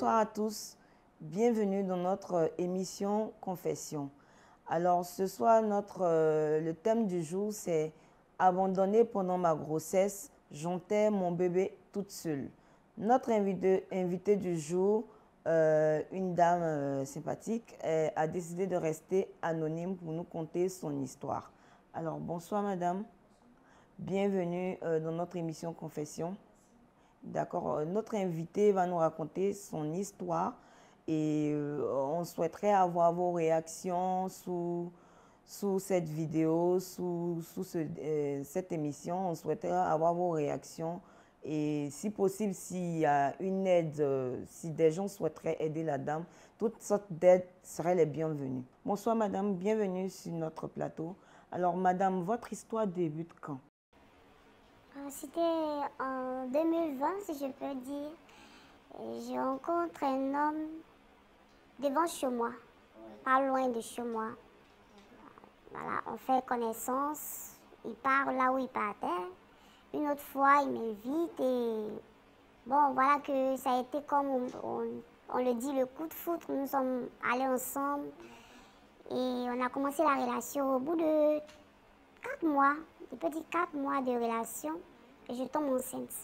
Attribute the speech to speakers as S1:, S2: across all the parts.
S1: bonsoir à tous. Bienvenue dans notre émission Confession. Alors ce soir, le thème du jour, c'est « Abandonner pendant ma grossesse, j'enterre mon bébé toute seule ». Notre invité du jour, une dame sympathique, a décidé de rester anonyme pour nous conter son histoire. Alors bonsoir madame, bienvenue dans notre émission Confession. D'accord, notre invité va nous raconter son histoire et on souhaiterait avoir vos réactions sous cette vidéo, sous cette émission. On souhaiterait avoir vos réactions et si possible, s'il y a une aide, si des gens souhaiteraient aider la dame, toutes sortes d'aides seraient les bienvenues. Bonsoir madame, bienvenue sur notre plateau. Alors madame, votre histoire débute quand?
S2: C'était en 2020, si je peux dire. Je rencontre un homme devant chez moi, pas loin de chez moi. Voilà, on fait connaissance, il part là où il partait. Une autre fois, il m'invite et bon, voilà que ça a été comme on le dit, le coup de foudre. Nous sommes allés ensemble et on a commencé la relation au bout de 4 mois, je peux dire 4 mois de relation, et je tombe enceinte.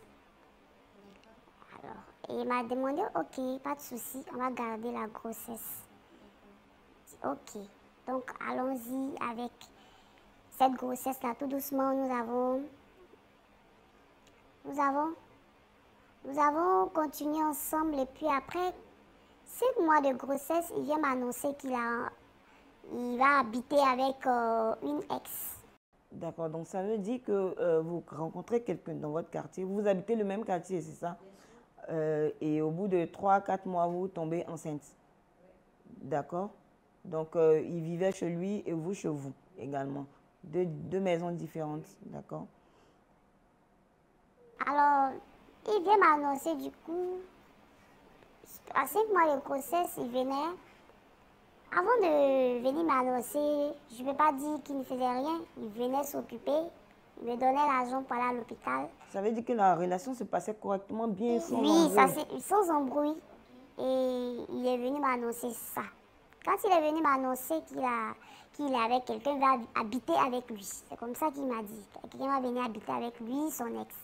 S2: Alors, et il m'a demandé, ok, pas de souci, on va garder la grossesse. Ok, donc allons-y avec cette grossesse-là, tout doucement, nous avons continué ensemble, et puis après 5 mois de grossesse, il vient m'annoncer qu'il va habiter avec une ex.
S1: D'accord, donc ça veut dire que vous rencontrez quelqu'un dans votre quartier, vous habitez le même quartier, c'est ça? Et au bout de 3-4 mois, vous tombez enceinte. D'accord? Donc il vivait chez lui et vous chez vous également. Deux maisons différentes, d'accord?
S2: Alors, il vient m'annoncer du coup, à 5 mois de grossesse, il venait. Avant de venir m'annoncer, je ne peux pas dire qu'il ne faisait rien. Il venait s'occuper, il me donnait l'argent pour aller à l'hôpital.
S1: Ça veut dire que la relation se passait correctement bien sans
S2: Oui,
S1: embrouille.
S2: sans embrouille. Et il est venu m'annoncer ça. Quand il est venu m'annoncer qu'il est avec quelqu'un, il va habiter avec lui. C'est comme ça qu'il m'a dit. Quelqu'un va venir habiter avec lui, son ex.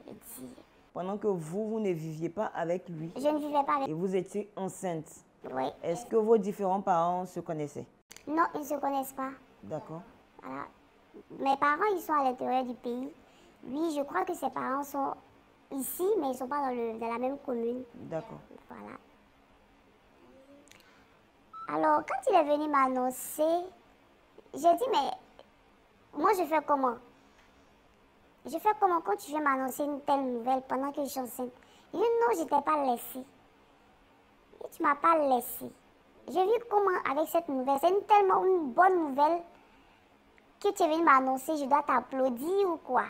S2: Il dit,
S1: Pendant que vous ne viviez pas avec lui.
S2: je ne vivais pas avec
S1: lui. Et vous étiez enceinte.
S2: Oui.
S1: Est-ce que vos différents parents se connaissaient?
S2: Non, ils ne se connaissent pas.
S1: D'accord.
S2: Voilà. Mes parents, ils sont à l'intérieur du pays. Lui, je crois que ses parents sont ici, mais ils ne sont pas dans la même commune.
S1: D'accord.
S2: Voilà. Alors, quand il est venu m'annoncer, j'ai dit, mais moi, je fais comment? Je fais comment quand tu viens m'annoncer une telle nouvelle pendant que je suis enceinte? Il dit, non, je ne t'ai pas laissé. Et tu ne m'as pas laissé. J'ai vu comment, avec cette nouvelle, c'est tellement une bonne nouvelle que tu es venu m'annoncer, je dois t'applaudir ou quoi?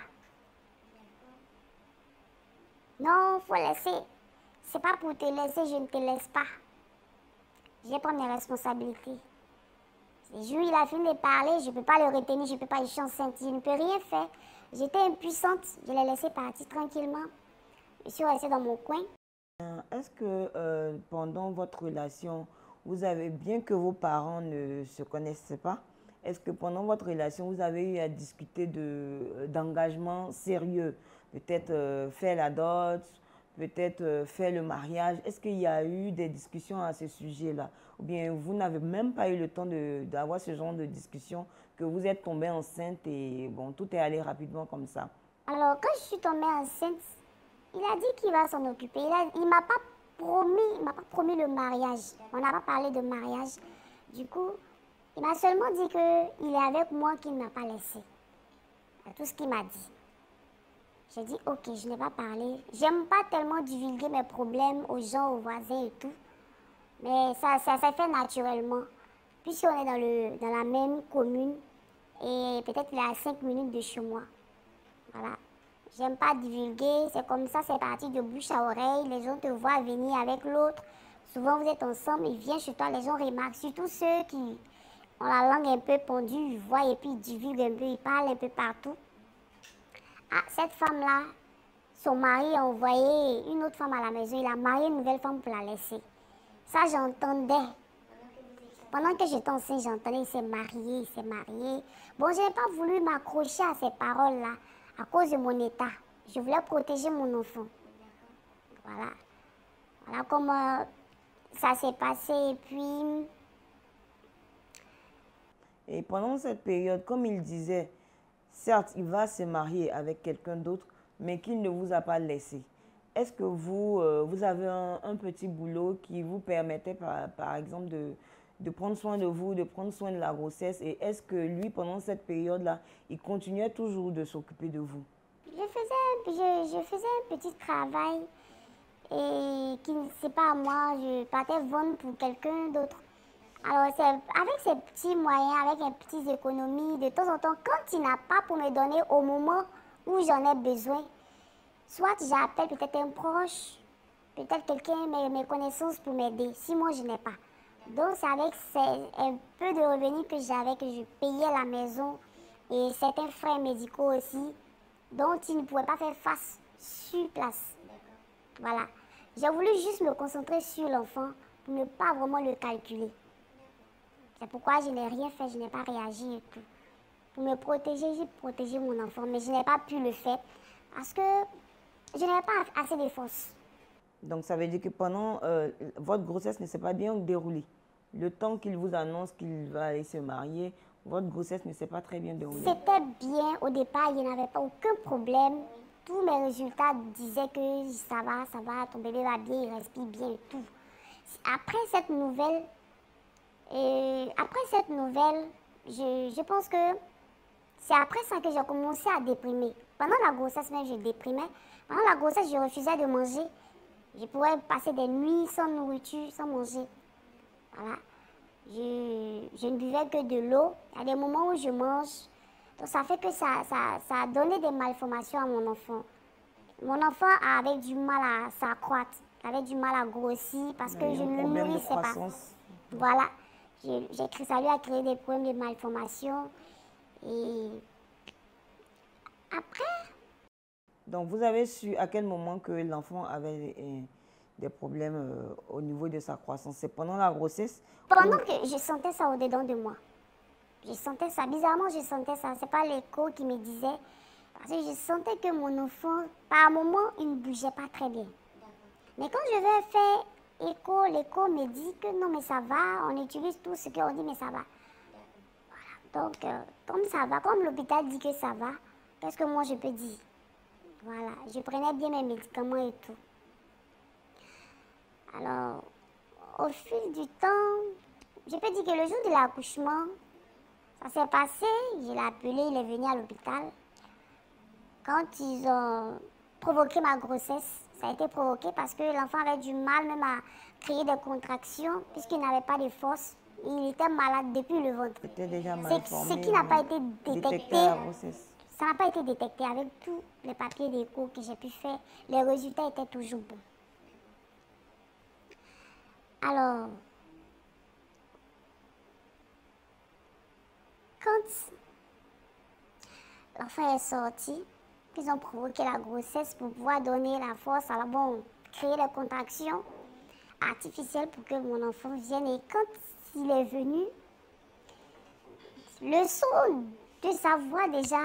S2: Non, il faut laisser. C'est pas pour te laisser, je ne te laisse pas. Je vais prendre mes responsabilités. Le jour où il a fini de parler, je ne peux pas le retenir, je ne peux pas, je suis enceinte, je ne peux rien faire. J'étais impuissante, je l'ai laissé partir tranquillement. Je suis restée dans mon coin.
S1: Est-ce que pendant votre relation, vous avez, bien que vos parents ne se connaissaient pas, est-ce que pendant votre relation, vous avez eu à discuter d'engagement sérieux? Peut-être faire la dot, peut-être faire le mariage. Est-ce qu'il y a eu des discussions à ce sujet-là? Ou bien vous n'avez même pas eu le temps d'avoir ce genre de discussion, que vous êtes tombée enceinte et bon, tout est allé rapidement comme ça?
S2: Alors, quand je suis tombée enceinte, il a dit qu'il va s'en occuper. Il ne m'a pas promis le mariage. On n'a pas parlé de mariage. Du coup, il m'a seulement dit qu'il est avec moi, qu'il ne m'a pas laissé. C'est tout ce qu'il m'a dit. J'ai dit, ok, je n'ai pas parlé. J'aime pas tellement divulguer mes problèmes aux gens, aux voisins et tout. Mais ça s'est fait naturellement. Puisqu'on est dans la même commune et peut-être il est à 5 minutes de chez moi. Voilà. J'aime pas divulguer, c'est comme ça, c'est parti de bouche à oreille. Les gens te voient venir avec l'autre. Souvent, vous êtes ensemble, il vient chez toi, les gens remarquent. Surtout ceux qui ont la langue un peu pendue, ils voient et puis ils divulguent un peu, ils parlent un peu partout. Ah, cette femme-là, son mari a envoyé une autre femme à la maison. Il a marié une nouvelle femme pour la laisser. Ça, j'entendais. Pendant que j'étais enceinte, j'entendais, il s'est marié, il s'est marié. Bon, je n'ai pas voulu m'accrocher à ces paroles-là à cause de mon état. Je voulais protéger mon enfant. Voilà. Voilà comment ça s'est passé. Et puis...
S1: Et pendant cette période, comme il disait, certes, il va se marier avec quelqu'un d'autre, mais qu'il ne vous a pas laissé. Est-ce que vous avez un petit boulot qui vous permettait, par exemple, de prendre soin de vous, de prendre soin de la grossesse? Et est-ce que lui, pendant cette période-là, il continuait toujours de s'occuper de vous?
S2: Je faisais un petit travail et qui ne c'est pas à moi, je partais vendre pour quelqu'un d'autre. Alors, c'est avec ces petits moyens, avec les petites économies, de temps en temps, quand il n'a pas pour me donner au moment où j'en ai besoin, soit j'appelle peut-être un proche, peut-être quelqu'un, mes connaissances pour m'aider, si moi je n'ai pas. Donc, c'est avec un peu de revenus que j'avais que je payais la maison et certains frais médicaux aussi, dont il ne pouvait pas faire face sur place. Voilà. J'ai voulu juste me concentrer sur l'enfant pour ne pas vraiment le calculer. C'est pourquoi je n'ai rien fait, je n'ai pas réagi et tout. Pour me protéger, j'ai protégé mon enfant, mais je n'ai pas pu le faire parce que je n'avais pas assez de force.
S1: Donc, ça veut dire que pendant votre grossesse ne s'est pas bien déroulée. Le temps qu'il vous annonce qu'il va aller se marier, votre grossesse ne s'est pas très bien déroulée.
S2: C'était bien au départ, il n'y avait pas aucun problème. Tous mes résultats disaient que ça va, ton bébé va bien, il respire bien et tout. Après cette nouvelle, je pense que c'est après ça que j'ai commencé à déprimer. Pendant la grossesse même, je déprimais. Pendant la grossesse, je refusais de manger. Je pouvais passer des nuits sans nourriture, sans manger. Voilà. Je ne buvais que de l'eau. Il y a des moments où je mange. Donc ça fait que ça a donné des malformations à mon enfant. Mon enfant avait du mal à s'accroître. Il avait du mal à grossir parce que je ne le nourrissais pas. Voilà. Ça lui a créé des problèmes de malformation. Et après...
S1: Donc, vous avez su à quel moment que l'enfant avait des problèmes au niveau de sa croissance? C'est pendant la grossesse?
S2: Pendant que je sentais ça au-dedans de moi. Je sentais ça. Bizarrement, je sentais ça. Ce n'est pas l'écho qui me disait. Parce que je sentais que mon enfant, par moment, il ne bougeait pas très bien. Mais quand je vais faire écho, l'écho me dit que non, mais ça va. On utilise tout ce qu'on dit, mais ça va. Voilà. Donc, comme ça va, comme l'hôpital dit que ça va, qu'est-ce que moi je peux dire? Voilà. Je prenais bien mes médicaments et tout. Alors, au fil du temps, je peux dire que le jour de l'accouchement, ça s'est passé, je l'ai appelé, il est venu à l'hôpital. Quand ils ont provoqué ma grossesse, ça a été provoqué parce que l'enfant avait du mal même à créer des contractions puisqu'il n'avait pas de force. Il était malade depuis le ventre.
S1: C'était déjà mal formé.
S2: Ce qui n'a pas été détecté.
S1: À la grossesse.
S2: Ça n'a pas été détecté avec tous les papiers d'écho que j'ai pu faire. Les résultats étaient toujours bons. Alors, quand l'enfant est sorti, ils ont provoqué la grossesse pour pouvoir donner la force, alors bon, créer les contractions artificielles pour que mon enfant vienne. Et quand il est venu, le son de sa voix déjà,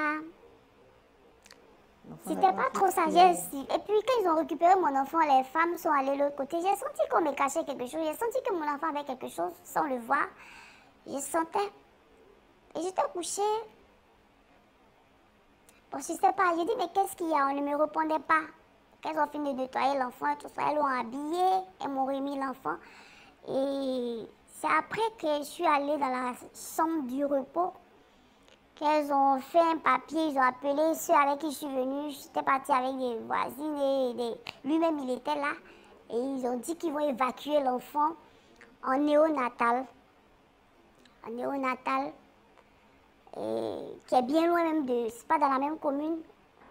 S2: c'était pas trop sagesse. Et puis quand ils ont récupéré mon enfant, les femmes sont allées de l'autre côté. J'ai senti qu'on me cachait quelque chose. J'ai senti que mon enfant avait quelque chose sans le voir. Je sentais. Et j'étais couchée. Bon, je ne sais pas. J'ai dit, mais qu'est-ce qu'il y a? On ne me répondait pas. Qu'elles ont fini de nettoyer l'enfant et tout ça, elles l'ont habillé, elles m'ont remis l'enfant. Et c'est après que je suis allée dans la chambre du repos qu'elles ont fait un papier, ils ont appelé ceux avec qui je suis venue. J'étais partie avec des voisines et lui-même il était là. Et ils ont dit qu'ils vont évacuer l'enfant en néonatal. En néonatal, qui est bien loin même de... C'est pas dans la même commune.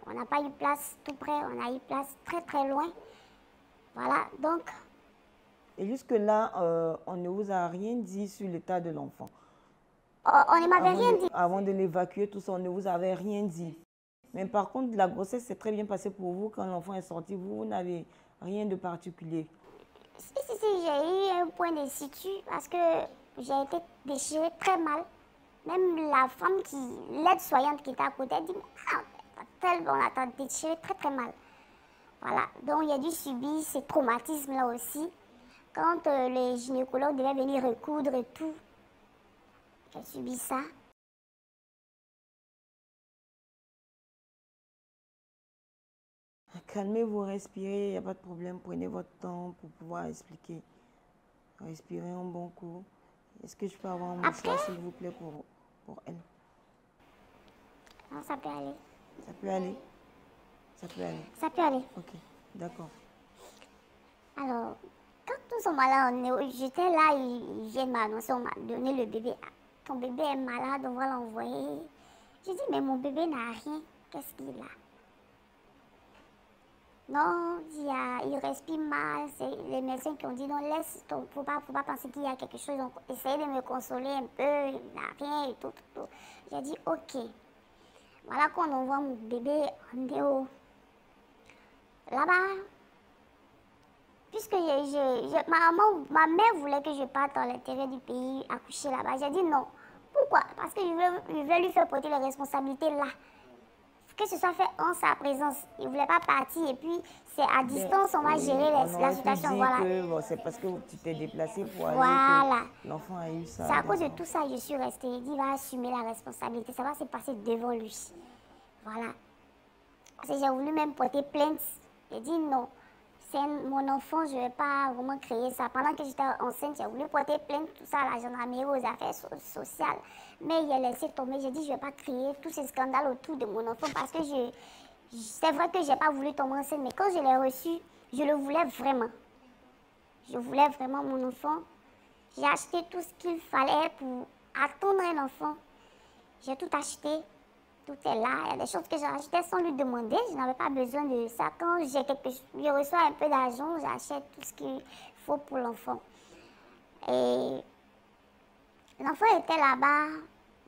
S2: On n'a pas eu place tout près, on a eu place très très loin. Voilà, donc...
S1: Et jusque-là, on ne vous a rien dit sur l'état de l'enfant?
S2: On ne m'avait rien dit.
S1: Avant de l'évacuer, tout ça, on ne vous avait rien dit? Mais par contre, la grossesse s'est très bien passée pour vous. Quand l'enfant est sorti, vous n'avez rien de particulier.
S2: Si, j'ai eu un point de situ parce que j'ai été déchirée très mal. Même la femme l'aide-soignante qui était à côté, elle dit on a déchiré très très mal. Voilà, donc il a dû subir ces traumatismes-là aussi. Quand les gynécologues devaient venir recoudre et tout, j'ai subi ça.
S1: Calmez-vous, respirez, il n'y a pas de problème. Prenez votre temps pour pouvoir expliquer. Respirez un bon coup. Est-ce que je peux avoir un mouchoir, s'il vous plaît, pour elle?
S2: Non, ça peut aller.
S1: Ça peut aller? Ça peut aller?
S2: Ça peut aller.
S1: Ok, d'accord.
S2: Alors, quand nous sommes allés, j'étais là, ils viennent m'annoncer, on m'a donné le bébé. Ton bébé est malade, on va l'envoyer. J'ai dit, mais mon bébé n'a rien. Qu'est-ce qu'il a? Non, il respire mal. C'est les médecins qui ont dit, non, laisse, faut pas penser qu'il y a quelque chose. Donc, essayez de me consoler un peu, il n'a rien et tout. J'ai dit, ok. Voilà qu'on envoie mon bébé en déo. Là-bas, puisque ma mère voulait que je parte à l'intérieur du pays, accoucher là-bas. J'ai dit non. Pourquoi? Parce que je veux lui faire porter les responsabilités là. Que ce soit fait en sa présence. Il ne voulait pas partir et puis c'est à distance, on va gérer la situation. Voilà.
S1: Bon, c'est parce que tu t'es déplacé pour aller que l'enfant a eu ça.
S2: C'est à cause de tout ça que je suis restée. Il dit, il va assumer la responsabilité. Ça va se passer devant lui. Voilà. Parce que j'ai voulu même porter plainte. J'ai dit non. C'est mon enfant, je ne vais pas vraiment créer ça. Pendant que j'étais enceinte, j'ai voulu porter plainte, tout ça à la gendarmerie, aux affaires sociales. Mais il a laissé tomber. J'ai dit, je ne vais pas créer tous ces scandales autour de mon enfant parce que c'est vrai que je n'ai pas voulu tomber enceinte. Mais quand je l'ai reçu, je le voulais vraiment. Je voulais vraiment mon enfant. J'ai acheté tout ce qu'il fallait pour attendre un enfant. J'ai tout acheté. Tout est là. Il y a des choses que j'ai achetées sans lui demander. Je n'avais pas besoin de ça. Quand je reçois un peu d'argent, j'achète tout ce qu'il faut pour l'enfant. Et l'enfant était là-bas.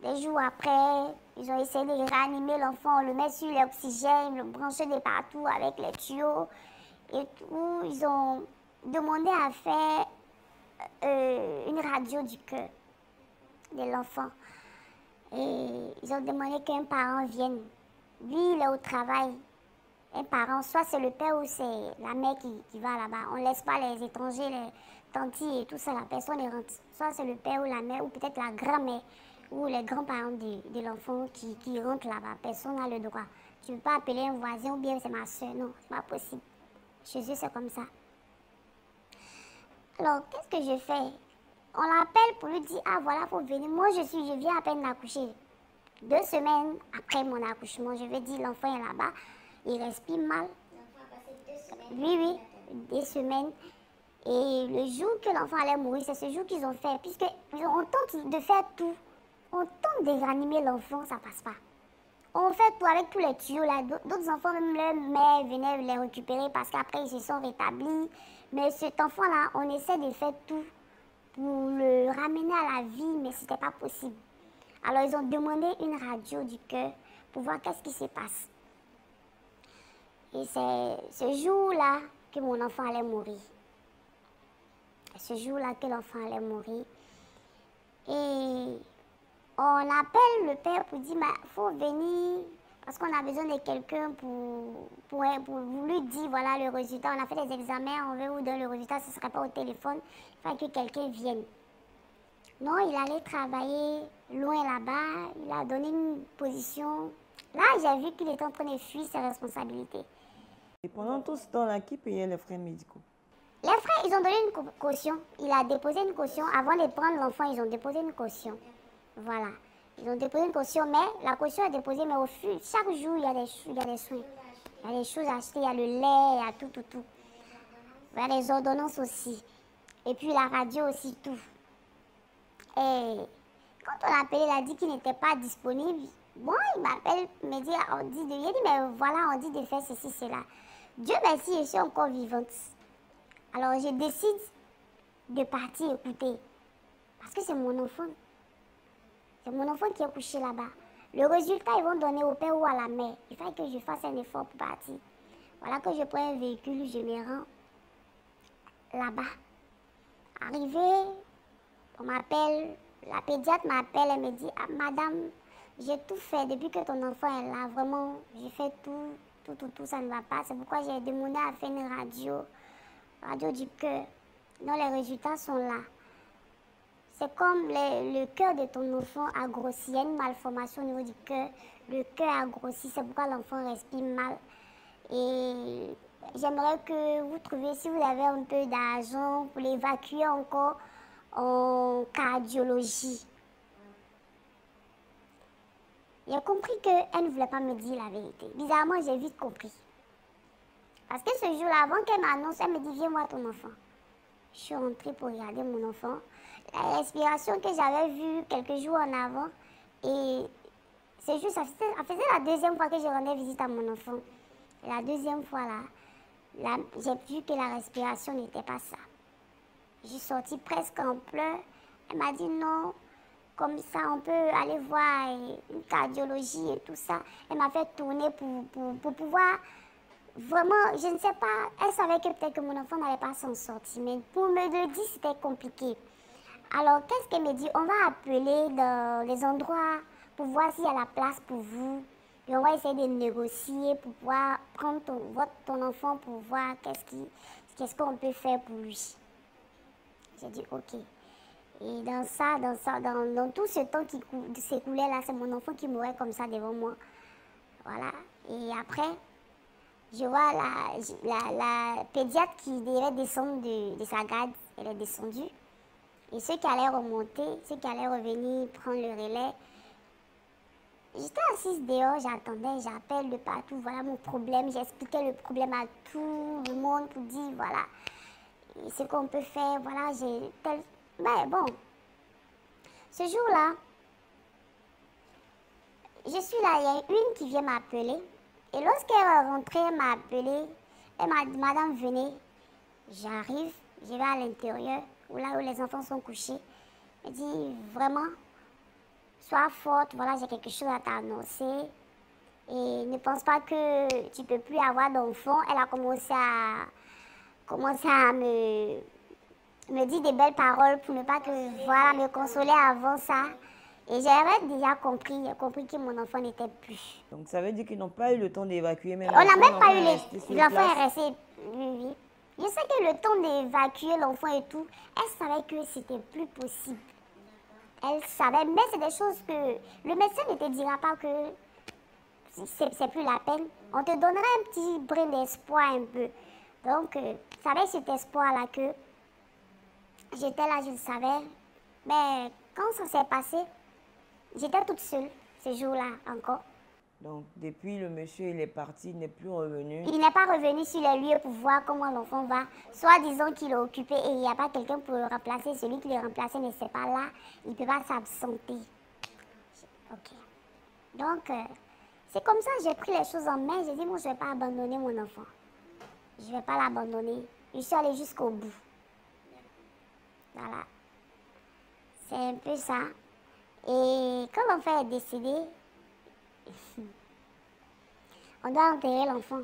S2: Des jours après, ils ont essayé de réanimer l'enfant. On le met sur l'oxygène, le brancher de partout avec les tuyaux et tout. Ils ont demandé à faire une radio du cœur de l'enfant. Et ils ont demandé qu'un parent vienne. Lui, il est au travail. Un parent, soit c'est le père ou c'est la mère qui va là-bas. On ne laisse pas les étrangers, les tantis et tout ça, la personne ne rentre. Soit c'est le père ou la mère, ou peut-être la grand-mère, ou les grands-parents de l'enfant qui rentrent là-bas. Personne n'a le droit. Tu ne peux pas appeler un voisin ou bien c'est ma soeur. Non, c'est pas possible. Chez eux, c'est comme ça. Alors, qu'est-ce que je fais? On l'appelle pour lui dire, ah voilà, il faut venir. Moi, je viens à peine d'accoucher. 2 semaines après mon accouchement, je vais dire, l'enfant est là-bas, il respire mal. L'enfant a passé 2 semaines? Oui, 2 semaines. Et le jour que l'enfant allait mourir, c'est ce jour qu'ils ont fait, puisqu'on tente de faire tout. On tente de réanimer l'enfant, ça passe pas. On fait tout avec tous les tuyaux là. D'autres enfants, même leur mère venait les récupérer parce qu'après ils se sont rétablis. Mais cet enfant-là, on essaie de faire tout pour le ramener à la vie, mais ce n'était pas possible. Alors, ils ont demandé une radio du cœur pour voir qu'est-ce qui se passe. Et c'est ce jour-là que mon enfant allait mourir. Ce jour-là que l'enfant allait mourir. Et on appelle le père pour dire, il faut venir, parce qu'on a besoin de quelqu'un pour lui dire, voilà le résultat. On a fait des examens, on veut vous donner le résultat, ce ne serait pas au téléphone. Il faut que quelqu'un vienne. Non, il allait travailler loin là-bas, il a donné une position. Là, j'ai vu qu'il était en train de fuir ses responsabilités.
S1: Et pendant tout ce temps-là, qui payait les frais médicaux?
S2: Les frais, ils ont donné une caution. Il a déposé une caution. Avant de prendre l'enfant, ils ont déposé une caution. Voilà. Ils ont déposé une caution, mais la caution est déposée, mais au fur, chaque jour, il y a des soins. Il y a des choses à acheter, il y a le lait, il y a tout. Il y a les ordonnances aussi. Et puis la radio aussi, tout. Et quand on l'a appelé, il a dit qu'il n'était pas disponible. Bon, il m'appelle, il dit, mais voilà, on dit de faire ceci, cela. Dieu merci, je suis encore vivante. Alors je décide de partir écouter. Parce que c'est mon enfant. C'est mon enfant qui est couché là-bas. Le résultat, ils vont donner au père ou à la mère. Il faut que je fasse un effort pour partir. Voilà que je prends un véhicule, je me rends là-bas. Arrivé, on m'appelle, la pédiatre m'appelle, elle me dit, ah, madame, j'ai tout fait depuis que ton enfant est là. Vraiment, j'ai fait tout, ça ne va pas. C'est pourquoi j'ai demandé à faire une radio du cœur. Donc les résultats sont là. C'est comme le cœur de ton enfant a grossi. Il y a une malformation au niveau du cœur. Le cœur a grossi, c'est pourquoi l'enfant respire mal. Et j'aimerais que vous trouviez, si vous avez un peu d'argent, pour l'évacuer encore en cardiologie. J'ai compris qu'elle ne voulait pas me dire la vérité. Bizarrement, j'ai vite compris. Parce que ce jour-là, avant qu'elle m'annonce, elle me dit, viens voir ton enfant. Je suis rentrée pour regarder mon enfant. La respiration que j'avais vue quelques jours en avant, et ce jour, ça faisait la deuxième fois que je rendais visite à mon enfant. Et la deuxième fois, là j'ai vu que la respiration n'était pas ça. Je suis sortie presque en pleurs. Elle m'a dit non, comme ça, on peut aller voir une cardiologie et tout ça. Elle m'a fait tourner pour pouvoir... Vraiment, je ne sais pas, elle savait que peut-être que mon enfant n'allait pas s'en sortir, mais pour me le dire, c'était compliqué. Alors, qu'est-ce qu'elle me dit? On va appeler dans les endroits pour voir s'il y a la place pour vous. Et on va essayer de négocier pour pouvoir prendre ton enfant pour voir qu'est-ce qu'on peut faire pour lui. J'ai dit OK. Et dans tout ce temps qui s'écoulait là, c'est mon enfant qui mourait comme ça devant moi. Voilà. Et après, je vois la pédiatre qui devait descendre de sa garde, elle est descendue. Et ceux qui allaient remonter, ceux qui allaient revenir prendre le relais, j'étais assise dehors, j'attendais, j'appelle de partout, voilà mon problème, j'expliquais le problème à tout le monde pour dire, voilà, ce qu'on peut faire, voilà, j'ai tel... Mais bon, ce jour-là, je suis là, il y a une qui vient m'appeler. Et lorsqu'elle est rentrée, elle m'a appelé. Elle m'a dit, madame, venez. J'arrive, je vais à l'intérieur, là où les enfants sont couchés. Elle dit, vraiment, sois forte, voilà, j'ai quelque chose à t'annoncer. Et ne pense pas que tu ne peux plus avoir d'enfants. Elle a commencé à me dire des belles paroles pour ne pas que, voilà, me consoler avant ça. Et j'avais déjà compris que mon enfant n'était plus.
S1: Donc ça veut dire qu'ils n'ont pas eu le temps d'évacuer même
S2: l'enfant. On n'a même pas eu
S1: l'enfant
S2: est resté, oui. Je sais que le temps d'évacuer l'enfant et tout, elle savait que c'était plus possible. Elle savait, mais c'est des choses que le médecin ne te dira pas que c'est plus la peine. On te donnera un petit brin d'espoir un peu. Donc, ça avait cet espoir-là que j'étais là, je le savais. Mais quand ça s'est passé, j'étais toute seule ce jour-là encore.
S1: Donc, depuis le monsieur, il est parti, il n'est plus revenu.
S2: Il n'est pas revenu sur les lieux pour voir comment l'enfant va. Soit disant qu'il est occupé et il n'y a pas quelqu'un pour le remplacer. Celui qui le remplaçait ne sait pas là. Il ne peut pas s'absenter. OK. Donc, c'est comme ça que j'ai pris les choses en main. J'ai dit, moi, je ne vais pas abandonner mon enfant. Je ne vais pas l'abandonner. Je suis allée jusqu'au bout. Voilà. C'est un peu ça. Et quand l'enfant est décédé, on doit enterrer l'enfant.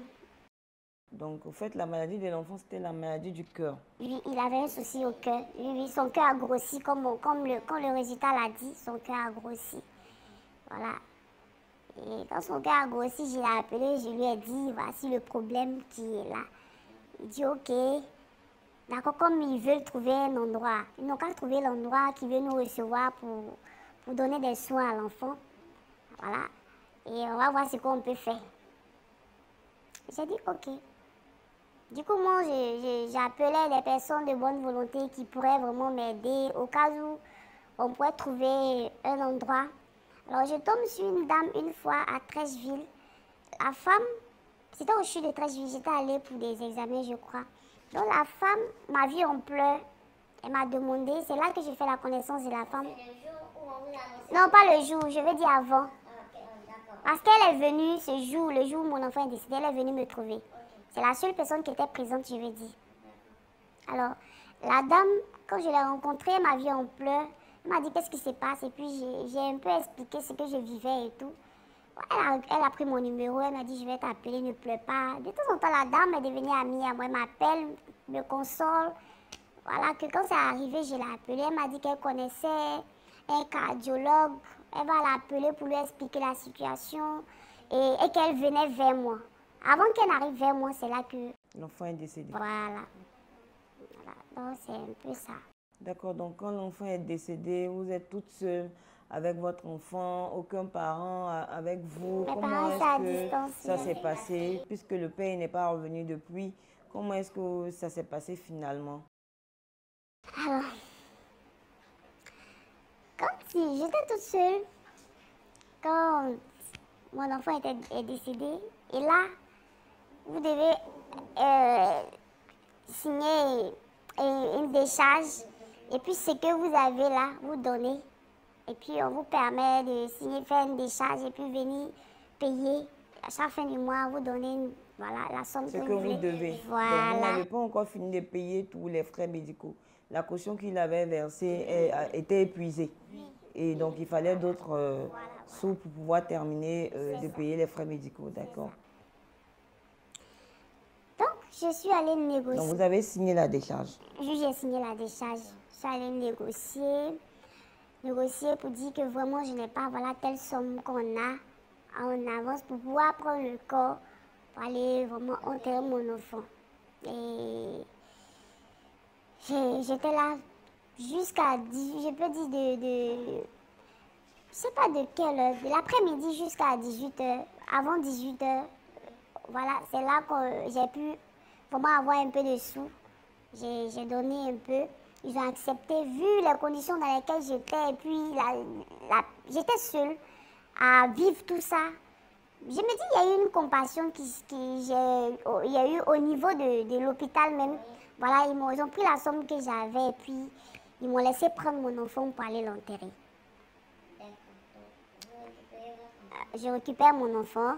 S1: Donc, au fait, la maladie de l'enfant, c'était la maladie du cœur.
S2: Oui, il avait un souci au cœur. Oui, son cœur a grossi, quand le résultat l'a dit, son cœur a grossi. Voilà. Et quand son cœur a grossi, je l'ai appelé, je lui ai dit, voici le problème qui est là. Il dit, OK. D'accord, comme ils veulent trouver un endroit, ils n'ont qu'à trouver l'endroit qui veut nous recevoir pour donner des soins à l'enfant. Voilà. Et on va voir ce qu'on peut faire. J'ai dit OK. Du coup, moi, j'appelais des personnes de bonne volonté qui pourraient vraiment m'aider au cas où on pourrait trouver un endroit. Alors, je tombe sur une dame une fois à Trècheville. La femme, c'était au CHU de Trècheville, j'étais allée pour des examens, je crois. Donc, la femme m'a vue en pleurs. Elle m'a demandé, c'est là que j'ai fait la connaissance de la femme.
S3: C'est le jour où on vous a annoncé?
S2: Non, pas le jour, je veux dire avant.
S3: D'accord.
S2: Parce qu'elle est venue ce jour, le jour où mon enfant est décédé, elle est venue me trouver. Okay. C'est la seule personne qui était présente, je veux dire. Alors, la dame, quand je l'ai rencontrée, elle m'a vue en pleurs. Elle m'a dit qu'est-ce qui se passe. Et puis, j'ai un peu expliqué ce que je vivais et tout. Elle a pris mon numéro, elle m'a dit, je vais t'appeler, ne pleure pas. De temps en temps, la dame est devenue amie à moi, elle m'appelle, me console. Voilà, que quand c'est arrivé, je l'ai appelée, elle m'a dit qu'elle connaissait un cardiologue. Elle va l'appeler pour lui expliquer la situation et qu'elle venait vers moi. Avant qu'elle n'arrive vers moi, c'est là que...
S1: L'enfant est décédé.
S2: Voilà. Donc, c'est un peu ça.
S1: D'accord, donc quand l'enfant est décédé, vous êtes toute seule avec votre enfant, aucun parent avec vous.
S2: Mes
S1: Comment
S2: parents, c'est à distance.
S1: est-ce que ça s'est passé? Puisque le père n'est pas revenu depuis, comment est-ce que ça s'est passé finalement?
S2: Alors, j'étais toute seule, quand mon enfant est décédé, et là, vous devez signer une décharge, et puis ce que vous avez là, vous donnez, et puis on vous permet de signer, faire une décharge, et puis venir payer. À chaque fin du mois, vous donnez voilà, la somme
S1: Ce que vous devez.
S2: Voilà.
S1: Donc, vous n'avez pas encore fini de payer tous les frais médicaux. La caution qu'il avait versée était épuisée. Et donc, il fallait d'autres sous pour pouvoir terminer de payer les frais médicaux. D'accord.
S2: Donc, je suis allée négocier.
S1: Donc, vous avez signé la décharge.
S2: J'ai signé la décharge. Je suis allée négocier pour dire que vraiment, je n'ai pas voilà, telle somme qu'on a en avance pour pouvoir prendre le corps pour aller vraiment enterrer mon enfant. Et j'étais là jusqu'à 18, je peux dire je sais pas de quelle heure, de l'après-midi jusqu'à 18h, avant 18h. Voilà, c'est là que j'ai pu vraiment avoir un peu de sous. J'ai donné un peu. Ils ont accepté, vu les conditions dans lesquelles j'étais, et puis j'étais seule à vivre tout ça. Je me dis, il y a eu une compassion il y a eu au niveau de l'hôpital même. Voilà, ils ont pris la somme que j'avais, et puis ils m'ont laissé prendre mon enfant pour aller l'enterrer. Je récupère mon enfant.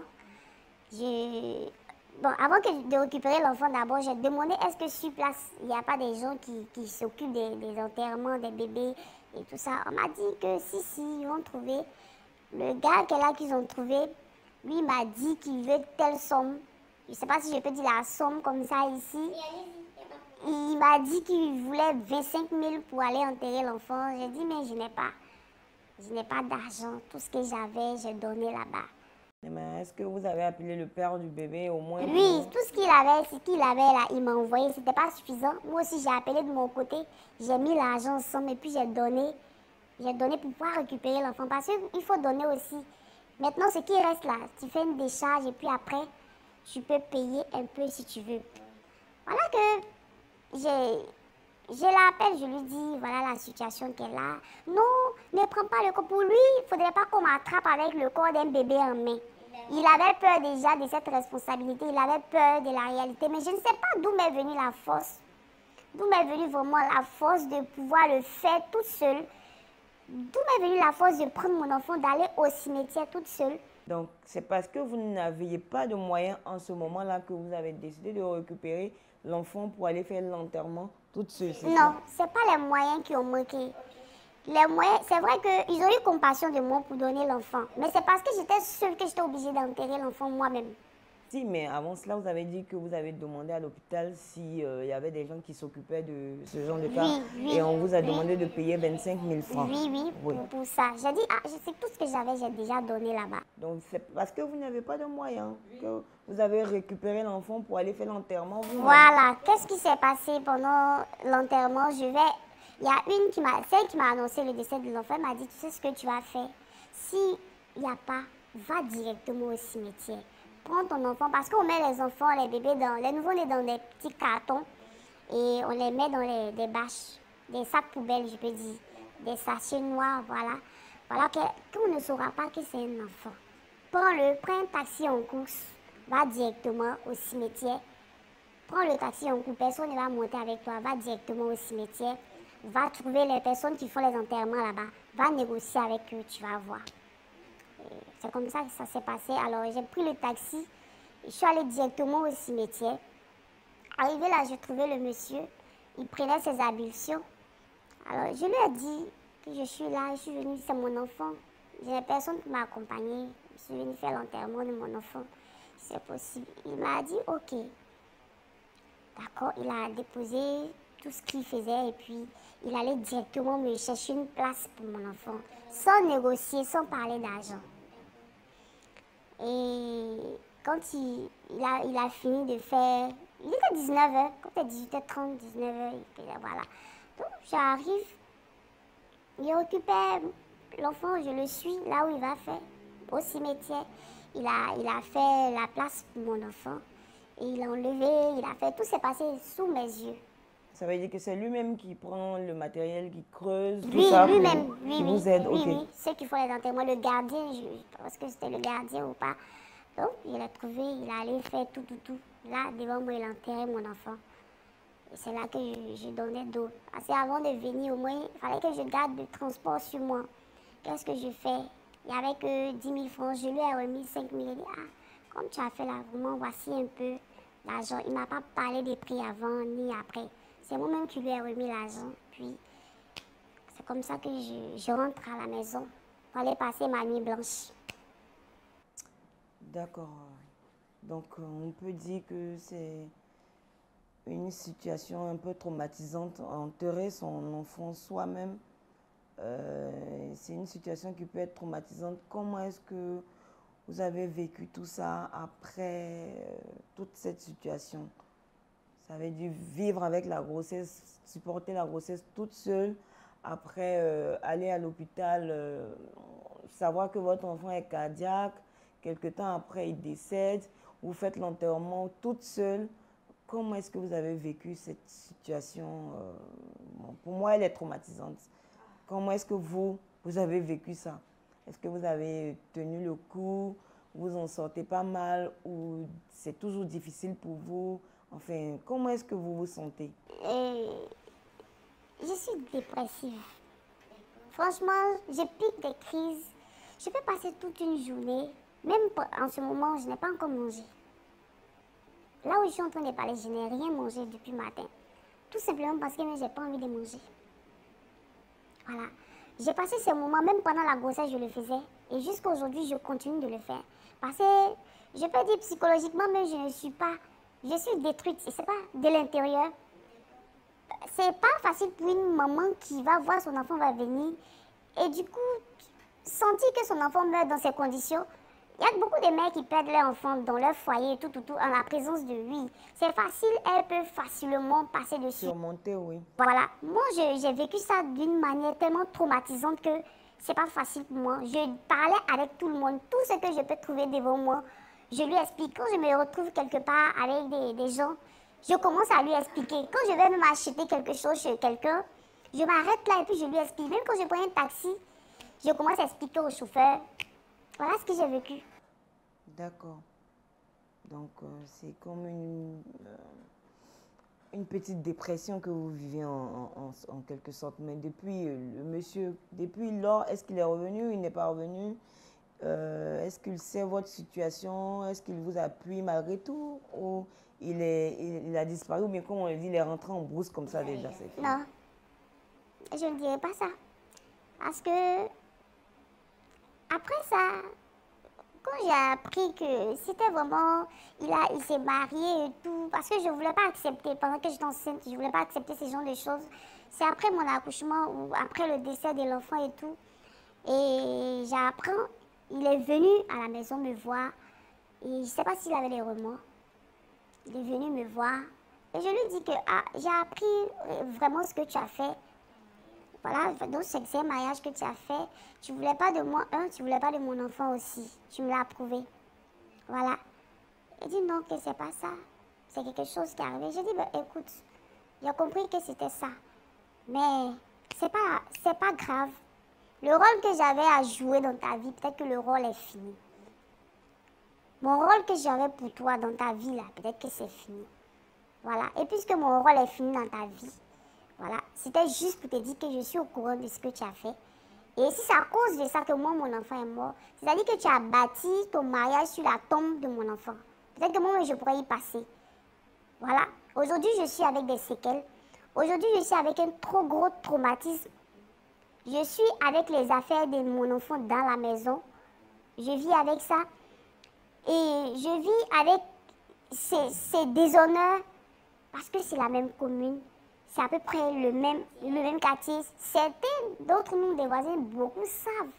S2: Bon, avant de récupérer l'enfant, d'abord, j'ai demandé est-ce que sur place, il n'y a pas des gens qui s'occupent des enterrements des bébés et tout ça. On m'a dit que si, ils vont trouver. Le gars qu'ils ont trouvé, lui, il m'a dit qu'il veut telle somme. Je ne sais pas si je peux dire la somme comme ça ici. Il m'a dit qu'il voulait 25 000 pour aller enterrer l'enfant. J'ai dit, mais je n'ai pas d'argent. Tout ce que j'avais, j'ai donné là-bas.
S1: Mais est-ce que vous avez appelé le père du bébé au moins?
S2: Oui, tout ce qu'il avait là, il m'a envoyé. Ce n'était pas suffisant. Moi aussi, j'ai appelé de mon côté. J'ai mis l'argent ensemble et puis j'ai donné pour pouvoir récupérer l'enfant. Parce qu'il faut donner aussi. Maintenant, ce qui reste là, tu fais une décharge et puis après, tu peux payer un peu si tu veux. Voilà que je l'appelle, je lui dis, voilà la situation qu'elle a. Non, ne prends pas le corps. Pour lui, il ne faudrait pas qu'on m'attrape avec le corps d'un bébé en main. Il avait peur déjà de cette responsabilité, il avait peur de la réalité. Mais je ne sais pas d'où m'est venue la force. D'où m'est venue vraiment la force de pouvoir le faire toute seule. D'où m'est venue la force de prendre mon enfant, d'aller au cimetière toute seule.
S1: Donc, c'est parce que vous n'aviez pas de moyens en ce moment-là que vous avez décidé de récupérer l'enfant pour aller faire l'enterrement toute seule.
S2: Non, ce n'est pas les moyens qui ont manqué. Les moyens, c'est vrai qu'ils ont eu compassion de moi pour donner l'enfant. Mais c'est parce que j'étais seule que j'étais obligée d'enterrer l'enfant moi-même.
S1: Si, mais avant cela, vous avez dit que vous avez demandé à l'hôpital s'il y avait des gens qui s'occupaient de ce genre de cas.
S2: Oui,
S1: et on vous a demandé de payer 25 000 francs.
S2: Oui, pour ça. J'ai dit, je sais tout ce que j'avais, j'ai déjà donné là-bas.
S1: Donc, c'est parce que vous n'avez pas de moyens que vous avez récupéré l'enfant pour aller faire l'enterrement.
S2: Voilà. Qu'est-ce qui s'est passé pendant l'enterrement? Il y a celle qui m'a annoncé le décès de l'enfant, m'a dit, tu sais ce que tu vas faire? S'il n'y a pas, va directement au cimetière. Prends ton enfant, parce qu'on met les enfants, les bébés, les nouveau-nés dans des petits cartons et on les met dans des bâches, des sacs poubelles, je peux dire, des sachets noirs, voilà. Voilà qu'on ne saura pas que c'est un enfant. Prends un taxi en course, va directement au cimetière. Prends le taxi en course, personne ne va monter avec toi, va directement au cimetière. Va trouver les personnes qui font les enterrements là-bas, va négocier avec eux, tu vas voir. C'est comme ça que ça s'est passé. Alors, j'ai pris le taxi. Je suis allée directement au cimetière. Arrivé là, j'ai trouvé le monsieur. Il prenait ses ablutions. Alors, je lui ai dit que je suis là, je suis venue, c'est mon enfant. J'ai personne qui m'a accompagnée. suis venue faire l'enterrement de mon enfant. C'est possible. Il m'a dit, ok. D'accord, il a déposé tout ce qu'il faisait et puis il allait directement me chercher une place pour mon enfant, sans négocier, sans parler d'argent. Et quand il a fini de faire, il était 19h, quand c'était 18h30, 19h, voilà. Donc j'arrive, il récupère l'enfant, je le suis là où il va faire, au cimetière. Il a fait la place pour mon enfant. Et il a enlevé, il a fait, tout s'est passé sous mes yeux.
S1: Ça veut dire que c'est lui-même qui prend le matériel, qui creuse,
S2: Lui,
S1: tout ça,
S2: lui-même,
S1: qui vous aide, ok.
S2: oui. Ceux qui font les enterrements, le gardien, je pense que c'était le gardien ou pas. Donc, il a trouvé, il a allé faire tout. Là, devant moi, il a enterré mon enfant. Et c'est là que je donnais d'eau. Parce qu'avant de venir, au moins, il fallait que je garde le transport sur moi. Qu'est-ce que je fais? Il n'y avait que 10 000 francs, je lui ai remis 5 000. Il a dit, ah, comme tu as fait là, vraiment, voici un peu l'argent. Il ne m'a pas parlé des prix avant ni après. C'est moi-même qui lui ai remis l'argent. Puis, c'est comme ça que je rentre à la maison pour aller passer ma nuit blanche.
S1: D'accord. Donc, on peut dire que c'est une situation un peu traumatisante. Enterrer son enfant soi-même, c'est une situation qui peut être traumatisante. Comment est-ce que vous avez vécu tout ça après toute cette situation? Ça avait dû vivre avec la grossesse, supporter la grossesse toute seule, après aller à l'hôpital, savoir que votre enfant est cardiaque, quelque temps après il décède, vous faites l'enterrement toute seule. Comment est-ce que vous avez vécu cette situation? Bon, pour moi, elle est traumatisante. Comment est-ce que vous avez vécu ça? Est-ce que vous avez tenu le coup? Vous en sortez pas mal ou c'est toujours difficile pour vous? Enfin, comment est-ce que vous vous sentez?
S2: Je suis dépressive. Franchement, je pique des crises. Je peux passer toute une journée. Même en ce moment, je n'ai pas encore mangé. Là où je suis en train de parler, je n'ai rien mangé depuis le matin. Tout simplement parce que je n'ai pas envie de manger. Voilà. J'ai passé ces moments, même pendant la grossesse, je le faisais. Et jusqu'à aujourd'hui, je continue de le faire. Parce que, je peux dire psychologiquement, mais je ne suis pas... Je suis détruite. Et c'est pas de l'intérieur. C'est pas facile pour une maman qui va voir son enfant va venir. Et du coup, sentir que son enfant meurt dans ces conditions. Il y a beaucoup de mères qui perdent leur enfant dans leur foyer, tout, en la présence de lui. C'est facile, elle peut facilement passer dessus.
S1: Surmonter, oui.
S2: Voilà. Moi, j'ai vécu ça d'une manière tellement traumatisante que c'est pas facile pour moi. Je parlais avec tout le monde, tout ce que je peux trouver devant moi. Je lui explique. Quand je me retrouve quelque part avec des gens, je commence à lui expliquer. Quand je vais même acheter quelque chose chez quelqu'un, je m'arrête là et puis je lui explique. Même quand je prends un taxi, je commence à expliquer au chauffeur. Voilà ce que j'ai vécu.
S1: D'accord. Donc, c'est comme une petite dépression que vous vivez en quelque sorte. Mais depuis, le monsieur, depuis lors, est-ce qu'il est revenu, il n'est pas revenu? Est-ce qu'il sait votre situation? Est-ce qu'il vous appuie malgré tout? Ou il a disparu? Ou bien, comme on le dit, il est rentré en brousse comme ça déjà?
S2: Non, je ne dirais pas ça. Parce que, après ça, quand j'ai appris que c'était vraiment, il s'est marié et tout, parce que je ne voulais pas accepter, pendant que j'étais enceinte, je ne voulais pas accepter ce genre de choses. C'est après mon accouchement ou après le décès de l'enfant et tout. Et j'apprends, il est venu à la maison me voir. Et je ne sais pas s'il avait les remords. Il est venu me voir. Et je lui dis que j'ai appris vraiment ce que tu as fait. Voilà, donc c'est un mariage que tu as fait. Tu ne voulais pas de moi, tu ne voulais pas de mon enfant aussi. Tu me l'as prouvé. Voilà. Il dit non, que c'est pas ça. C'est quelque chose qui est arrivé. J'ai dit, ben, écoute, j'ai compris que c'était ça. Mais c'est pas grave. Le rôle que j'avais à jouer dans ta vie, peut-être que le rôle est fini. Mon rôle que j'avais pour toi dans ta vie, là, peut-être que c'est fini. Voilà. Et puisque mon rôle est fini dans ta vie, voilà, c'était juste pour te dire que je suis au courant de ce que tu as fait. Et si c'est à cause de ça que moi, mon enfant est mort, c'est-à-dire que tu as bâti ton mariage sur la tombe de mon enfant. Peut-être que moi, je pourrais y passer. Voilà. Aujourd'hui, je suis avec des séquelles. Aujourd'hui, je suis avec un trop gros traumatisme. Je suis avec les affaires de mon enfant dans la maison. Je vis avec ça. Et je vis avec ces déshonneurs parce que c'est la même commune. C'est à peu près le même quartier. Certains d'entre nous, des voisins, beaucoup savent.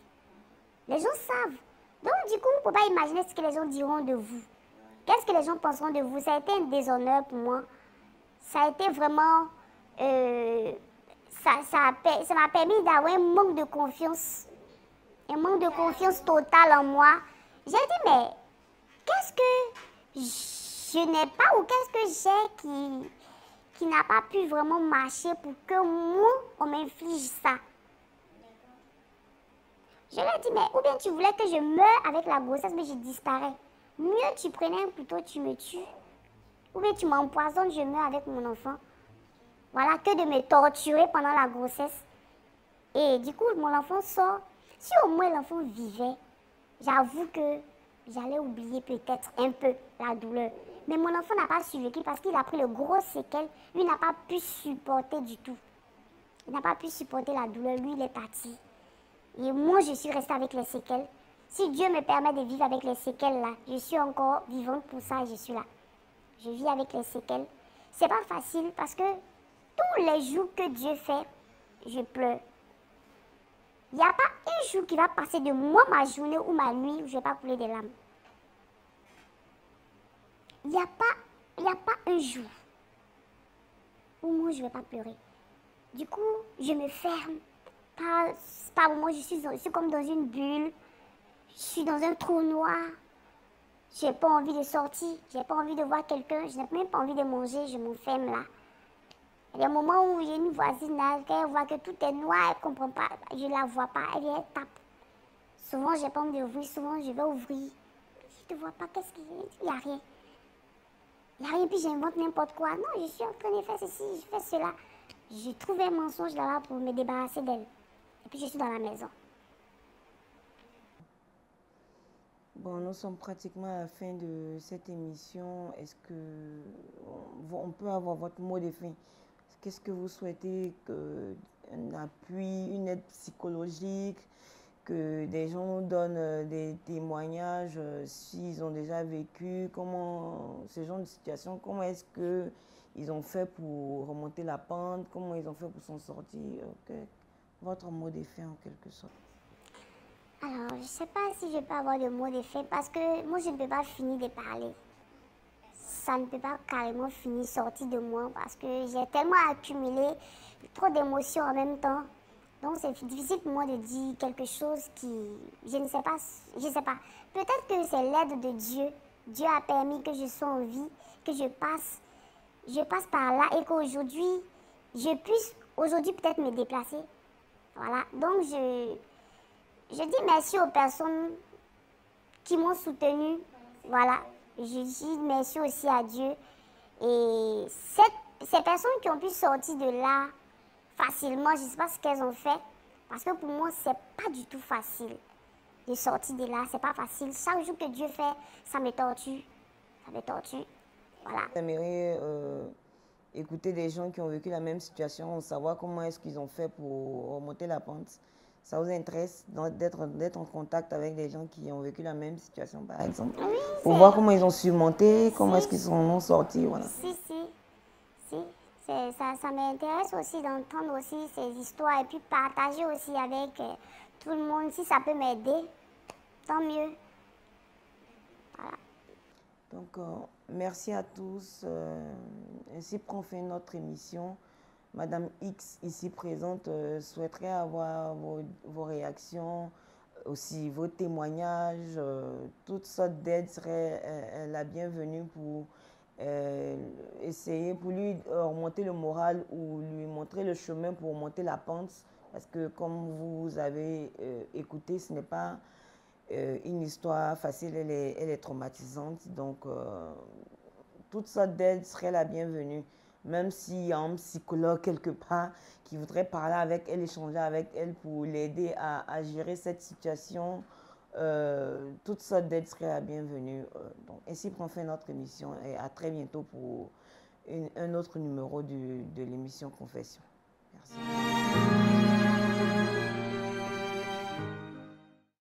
S2: Les gens savent. Donc, du coup, vous ne pouvez pas imaginer ce que les gens diront de vous. Qu'est-ce que les gens penseront de vous? Ça a été un déshonneur pour moi. Ça a été vraiment... ça m'a permis d'avoir un manque de confiance. Un manque de confiance totale en moi. J'ai dit, mais qu'est-ce que je n'ai pas ou qu'est-ce que j'ai qui n'a pas pu vraiment marcher pour que moi, on m'inflige ça? Je lui ai dit, mais ou bien tu voulais que je meure avec la grossesse, mais je disparais. Mieux tu prenais plutôt, tu me tues. Ou bien tu m'empoisonnes, je meurs avec mon enfant. Voilà, que de me torturer pendant la grossesse. Et du coup, mon enfant sort. Si au moins l'enfant vivait, j'avoue que j'allais oublier peut-être un peu la douleur. Mais mon enfant n'a pas survécu parce qu'il a pris le gros séquelles. Lui n'a pas pu supporter du tout. Il n'a pas pu supporter la douleur. Lui, il est parti. Et moi, je suis restée avec les séquelles. Si Dieu me permet de vivre avec les séquelles là, je suis encore vivante pour ça et je suis là. Je vis avec les séquelles. C'est pas facile parce que tous les jours que Dieu fait, je pleure. Il n'y a pas un jour qui va passer de moi, ma journée ou ma nuit, où je ne vais pas couler des larmes. Il n'y a pas un jour où moi, je ne vais pas pleurer. Du coup, je me ferme. Par moment, je suis comme dans une bulle. Je suis dans un trou noir. Je n'ai pas envie de sortir. Je n'ai pas envie de voir quelqu'un. Je n'ai même pas envie de manger. Je m'enferme là. Il y a des moments où j'ai une voisine là, elle voit que tout est noir, elle ne comprend pas. Je ne la vois pas. Elle vient, elle tape. Souvent, je n'ai pas envie d'ouvrir. Souvent, je vais ouvrir. Je ne te vois pas. Qu'est-ce qu'il y a? Il n'y a rien. Il n'y a rien. Puis j'invente n'importe quoi. Non, je suis en train de faire ceci, je fais cela. Je trouve un mensonge là-bas pour me débarrasser d'elle. Et puis je suis dans la maison.
S1: Bon, nous sommes pratiquement à la fin de cette émission. Est-ce que on peut avoir votre mot de fin? Qu'est-ce que vous souhaitez? Un appui, une aide psychologique, que des gens donnent des témoignages s'ils ont déjà vécu, comment, ce genre de situation, comment est-ce qu'ils ont fait pour remonter la pente, comment ils ont fait pour s'en sortir? Votre mot de fin en quelque sorte.
S2: Alors, je ne sais pas si je peux avoir de mots de fin parce que moi, je ne peux pas finir de parler. Ça ne peut pas carrément finir, sortir de moi parce que j'ai tellement accumulé trop d'émotions en même temps. Donc, c'est difficile pour moi de dire quelque chose qui... Je ne sais pas. Je sais pas. Peut-être que c'est l'aide de Dieu. Dieu a permis que je sois en vie, que je passe par là et qu'aujourd'hui, je puisse aujourd'hui peut-être me déplacer. Voilà. Donc, je dis merci aux personnes qui m'ont soutenue. Voilà. Je dis merci aussi à Dieu. Et ces personnes qui ont pu sortir de là facilement, je ne sais pas ce qu'elles ont fait. Parce que pour moi, c'est pas du tout facile de sortir de là. C'est pas facile. Chaque jour que Dieu fait, ça me torture. Ça me torture. Voilà.
S1: J'aimerais écouter des gens qui ont vécu la même situation, savoir comment est-ce qu'ils ont fait pour remonter la pente. Ça vous intéresse d'être en contact avec des gens qui ont vécu la même situation, par exemple,
S2: Oui,
S1: pour voir comment ils ont surmonté, comment est-ce qu'ils sont en sortis, voilà.
S2: Si. Ça m'intéresse aussi d'entendre aussi ces histoires et puis partager aussi avec tout le monde. Si ça peut m'aider, tant mieux. Voilà.
S1: Donc, merci à tous. Ainsi prend fin notre émission. Madame X, ici présente, souhaiterait avoir vos réactions, aussi vos témoignages. Toutes sortes d'aides seraient la bienvenue pour essayer, pour lui remonter le moral ou lui montrer le chemin pour remonter la pente. Parce que comme vous avez écouté, ce n'est pas une histoire facile, elle est traumatisante. Donc, toutes sortes d'aides seraient la bienvenue. Même s'il y a un psychologue quelque part qui voudrait parler avec elle, échanger avec elle pour l'aider à gérer cette situation, toutes sortes d'aides seraient la bienvenue. Donc, ainsi prend fin notre émission et à très bientôt pour un autre numéro de l'émission Confession. Merci.